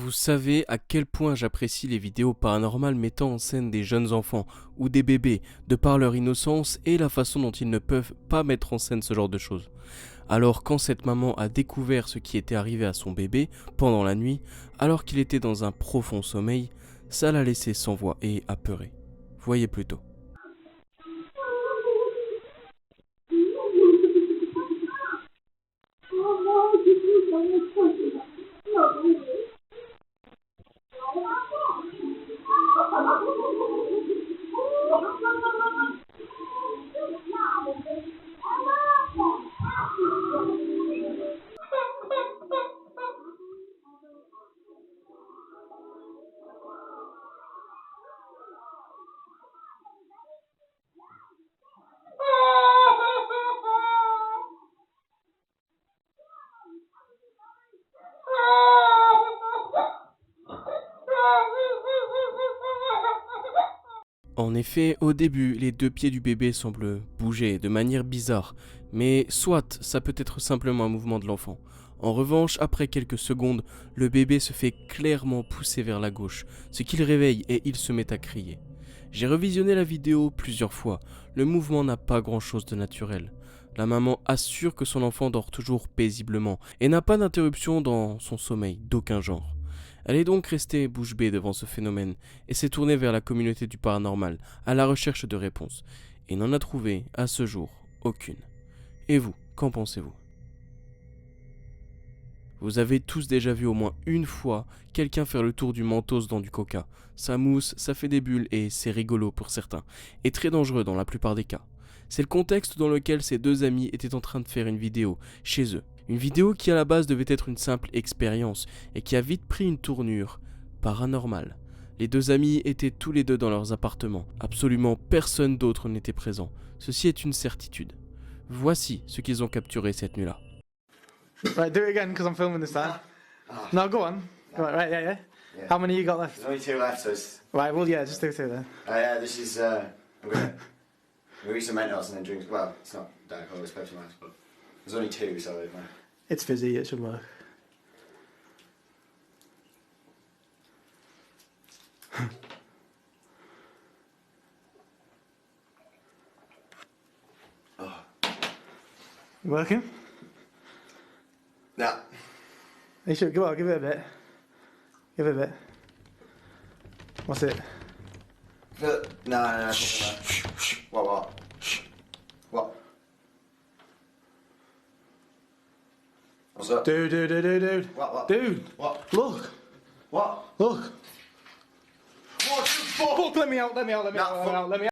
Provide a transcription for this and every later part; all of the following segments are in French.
Vous savez à quel point j'apprécie les vidéos paranormales mettant en scène des jeunes enfants ou des bébés, de par leur innocence et la façon dont ils ne peuvent pas mettre en scène ce genre de choses. Alors quand cette maman a découvert ce qui était arrivé à son bébé pendant la nuit, alors qu'il était dans un profond sommeil, ça l'a laissé sans voix et apeuré. Voyez plutôt. En effet, au début, les deux pieds du bébé semblent bouger de manière bizarre, mais soit ça peut être simplement un mouvement de l'enfant. En revanche, après quelques secondes, le bébé se fait clairement pousser vers la gauche, ce qui le réveille et il se met à crier. J'ai revisionné la vidéo plusieurs fois, le mouvement n'a pas grand chose de naturel. La maman assure que son enfant dort toujours paisiblement et n'a pas d'interruption dans son sommeil d'aucun genre. Elle est donc restée bouche bée devant ce phénomène et s'est tournée vers la communauté du paranormal à la recherche de réponses, et n'en a trouvé, à ce jour, aucune. Et vous, qu'en pensez-vous? Vous avez tous déjà vu au moins une fois quelqu'un faire le tour du mentos dans du coca. Ça mousse, ça fait des bulles et c'est rigolo pour certains, et très dangereux dans la plupart des cas. C'est le contexte dans lequel ces deux amis étaient en train de faire une vidéo, chez eux. Une vidéo qui à la base devait être une simple expérience, et qui a vite pris une tournure paranormale. Les deux amis étaient tous les deux dans leurs appartements. Absolument personne d'autre n'était présent. Ceci est une certitude. Voici ce qu'ils ont capturé cette nuit-là. Right, do it again because I'm filming this time. Oh, No, go on. Go on. Right, yeah. yeah. How many you got left? There's only two left, so it's. Right, well, yeah, just do two then. Yeah, this is. I'm gonna read some Mentos and then drink. Well, it's not Diet Cola, it's Pepsi Max, but there's only two, so it might. It's fizzy, it should work. Working? No. You should go on, give it a bit. Give it a bit. What's it? No. What? What? What's up? Dude. What? Dude, What? look. What? Look. What the fuck? Look, let me out. Let me out.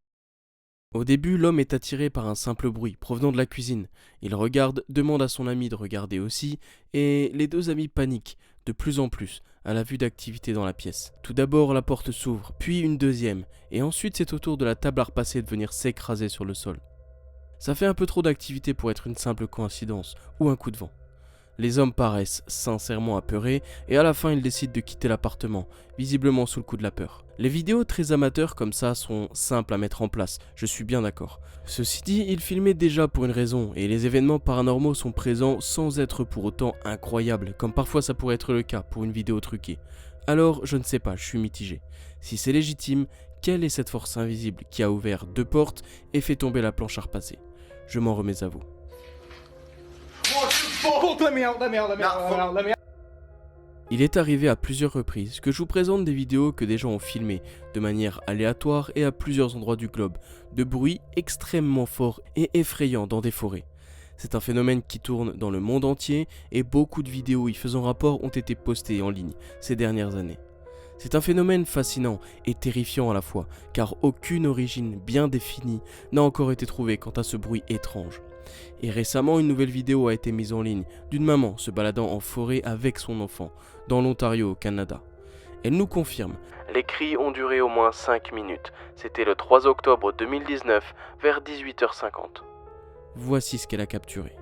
Au début, l'homme est attiré par un simple bruit provenant de la cuisine. Il regarde, demande à son ami de regarder aussi, et les deux amis paniquent de plus en plus à la vue d'activité dans la pièce. Tout d'abord, la porte s'ouvre, puis une deuxième, et ensuite c'est au tour de la table à repasser de venir s'écraser sur le sol. Ça fait un peu trop d'activité pour être une simple coïncidence ou un coup de vent. Les hommes paraissent sincèrement apeurés et à la fin ils décident de quitter l'appartement, visiblement sous le coup de la peur. Les vidéos très amateurs comme ça sont simples à mettre en place, je suis bien d'accord. Ceci dit, ils filmaient déjà pour une raison et les événements paranormaux sont présents sans être pour autant incroyables, comme parfois ça pourrait être le cas pour une vidéo truquée. Alors je ne sais pas, je suis mitigé. Si c'est légitime, quelle est cette force invisible qui a ouvert deux portes et fait tomber la planche à repasser? Je m'en remets à vous. Look, let me out. Il est arrivé à plusieurs reprises que je vous présente des vidéos que des gens ont filmées de manière aléatoire et à plusieurs endroits du globe, de bruits extrêmement forts et effrayants dans des forêts. C'est un phénomène qui tourne dans le monde entier et beaucoup de vidéos y faisant rapport ont été postées en ligne ces dernières années. C'est un phénomène fascinant et terrifiant à la fois, car aucune origine bien définie n'a encore été trouvée quant à ce bruit étrange. Et récemment, une nouvelle vidéo a été mise en ligne d'une maman se baladant en forêt avec son enfant, dans l'Ontario au Canada. Elle nous confirme. Les cris ont duré au moins 5 minutes. C'était le 3 octobre 2019, vers 18h50. Voici ce qu'elle a capturé.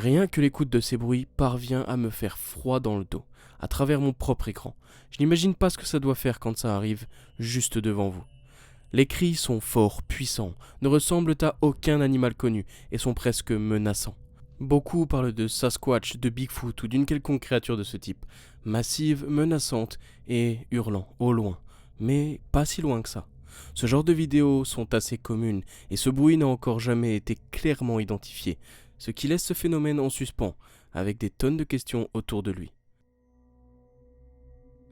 Rien que l'écoute de ces bruits parvient à me faire froid dans le dos, à travers mon propre écran. Je n'imagine pas ce que ça doit faire quand ça arrive juste devant vous. Les cris sont forts, puissants, ne ressemblent à aucun animal connu et sont presque menaçants. Beaucoup parlent de Sasquatch, de Bigfoot ou d'une quelconque créature de ce type, massive, menaçante et hurlant au loin, mais pas si loin que ça. Ce genre de vidéos sont assez communes et ce bruit n'a encore jamais été clairement identifié, ce qui laisse ce phénomène en suspens, avec des tonnes de questions autour de lui.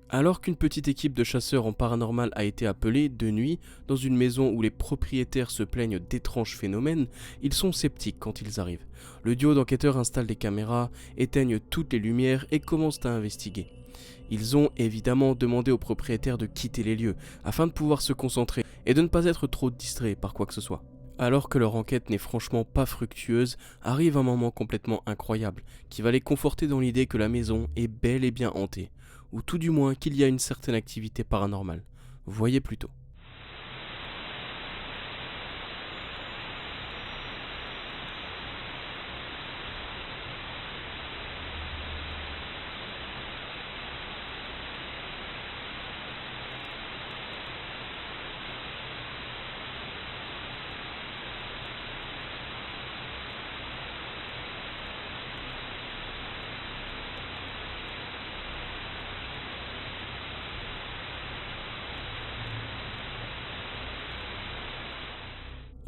Alors qu'une petite équipe de chasseurs en paranormal a été appelée, de nuit, dans une maison où les propriétaires se plaignent d'étranges phénomènes, ils sont sceptiques quand ils arrivent. Le duo d'enquêteurs installe des caméras, éteignent toutes les lumières et commencent à investiguer. Ils ont évidemment demandé aux propriétaires de quitter les lieux, afin de pouvoir se concentrer et de ne pas être trop distraits par quoi que ce soit. Alors que leur enquête n'est franchement pas fructueuse, arrive un moment complètement incroyable, qui va les conforter dans l'idée que la maison est bel et bien hantée, ou tout du moins qu'il y a une certaine activité paranormale. Voyez plutôt.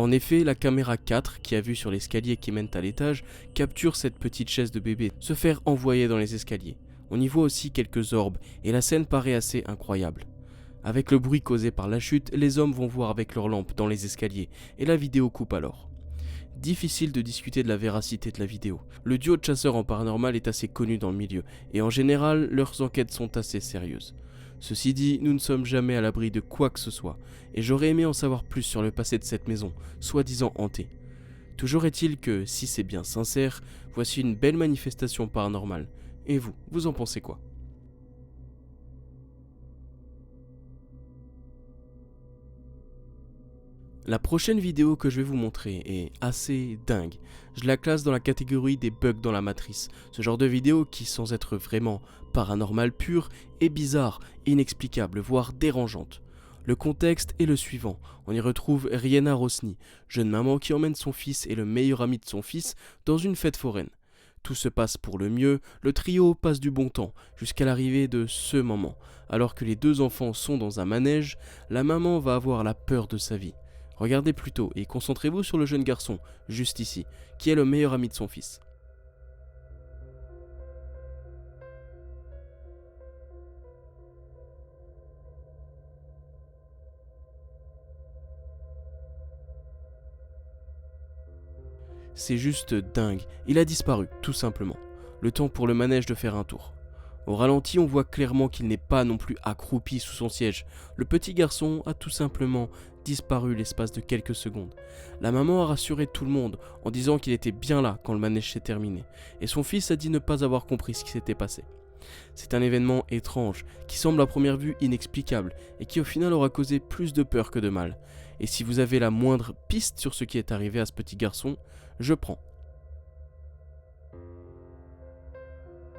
En effet, la caméra 4, qui a vu sur l'escalier qui mène à l'étage, capture cette petite chaise de bébé se faire envoyer dans les escaliers. On y voit aussi quelques orbes, et la scène paraît assez incroyable. Avec le bruit causé par la chute, les hommes vont voir avec leurs lampes dans les escaliers, et la vidéo coupe alors. Difficile de discuter de la véracité de la vidéo. Le duo de chasseurs en paranormal est assez connu dans le milieu, et en général, leurs enquêtes sont assez sérieuses. Ceci dit, nous ne sommes jamais à l'abri de quoi que ce soit, et j'aurais aimé en savoir plus sur le passé de cette maison, soi-disant hantée. Toujours est-il que, si c'est bien sincère, voici une belle manifestation paranormale. Et vous, vous en pensez quoi ? La prochaine vidéo que je vais vous montrer est assez dingue. Je la classe dans la catégorie des bugs dans la matrice. Ce genre de vidéo qui, sans être vraiment paranormal pur, est bizarre, inexplicable, voire dérangeante. Le contexte est le suivant. On y retrouve Rihanna Rosny, jeune maman qui emmène son fils et le meilleur ami de son fils dans une fête foraine. Tout se passe pour le mieux, le trio passe du bon temps, jusqu'à l'arrivée de ce moment. Alors que les deux enfants sont dans un manège, la maman va avoir la peur de sa vie. Regardez plutôt et concentrez-vous sur le jeune garçon, juste ici, qui est le meilleur ami de son fils. C'est juste dingue, il a disparu, tout simplement. Le temps pour le manège de faire un tour. Au ralenti, on voit clairement qu'il n'est pas non plus accroupi sous son siège. Le petit garçon a tout simplement disparu l'espace de quelques secondes. La maman a rassuré tout le monde en disant qu'il était bien là quand le manège s'est terminé, et son fils a dit ne pas avoir compris ce qui s'était passé. C'est un événement étrange, qui semble à première vue inexplicable, et qui au final aura causé plus de peur que de mal. Et si vous avez la moindre piste sur ce qui est arrivé à ce petit garçon, je prends.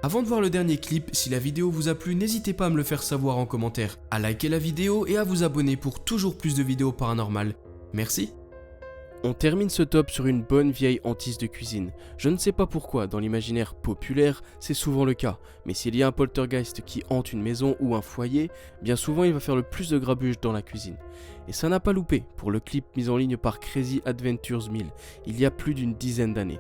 Avant de voir le dernier clip, si la vidéo vous a plu, n'hésitez pas à me le faire savoir en commentaire, à liker la vidéo et à vous abonner pour toujours plus de vidéos paranormales. Merci. On termine ce top sur une bonne vieille hantise de cuisine. Je ne sais pas pourquoi, dans l'imaginaire populaire, c'est souvent le cas, mais s'il y a un poltergeist qui hante une maison ou un foyer, bien souvent il va faire le plus de grabuge dans la cuisine. Et ça n'a pas loupé pour le clip mis en ligne par Crazy Adventures 1000, il y a plus d'une dizaine d'années.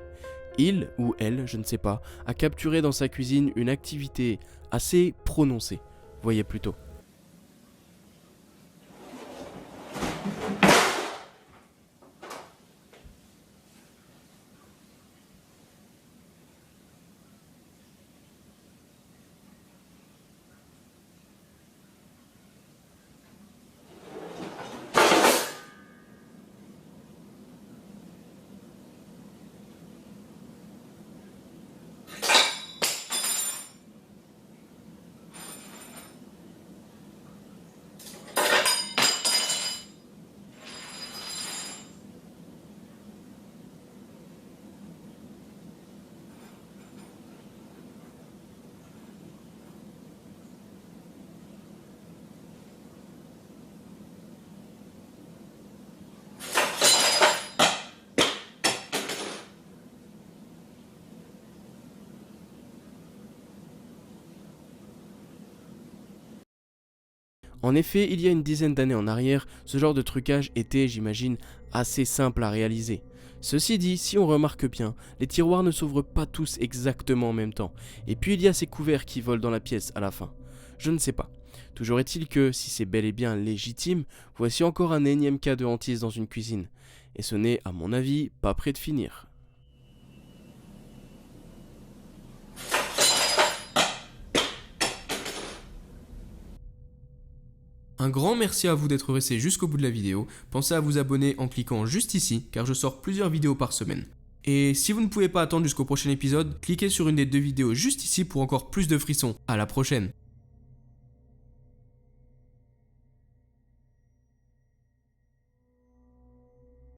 Il, ou elle, je ne sais pas, a capturé dans sa cuisine une activité assez prononcée. Voyez plutôt. En effet, il y a une dizaine d'années en arrière, ce genre de trucage était, j'imagine, assez simple à réaliser. Ceci dit, si on remarque bien, les tiroirs ne s'ouvrent pas tous exactement en même temps, et puis il y a ces couverts qui volent dans la pièce à la fin. Je ne sais pas. Toujours est-il que, si c'est bel et bien légitime, voici encore un énième cas de hantise dans une cuisine. Et ce n'est, à mon avis, pas près de finir. Un grand merci à vous d'être resté jusqu'au bout de la vidéo. Pensez à vous abonner en cliquant juste ici, car je sors plusieurs vidéos par semaine. Et si vous ne pouvez pas attendre jusqu'au prochain épisode, cliquez sur une des 2 vidéos juste ici pour encore plus de frissons. À la prochaine!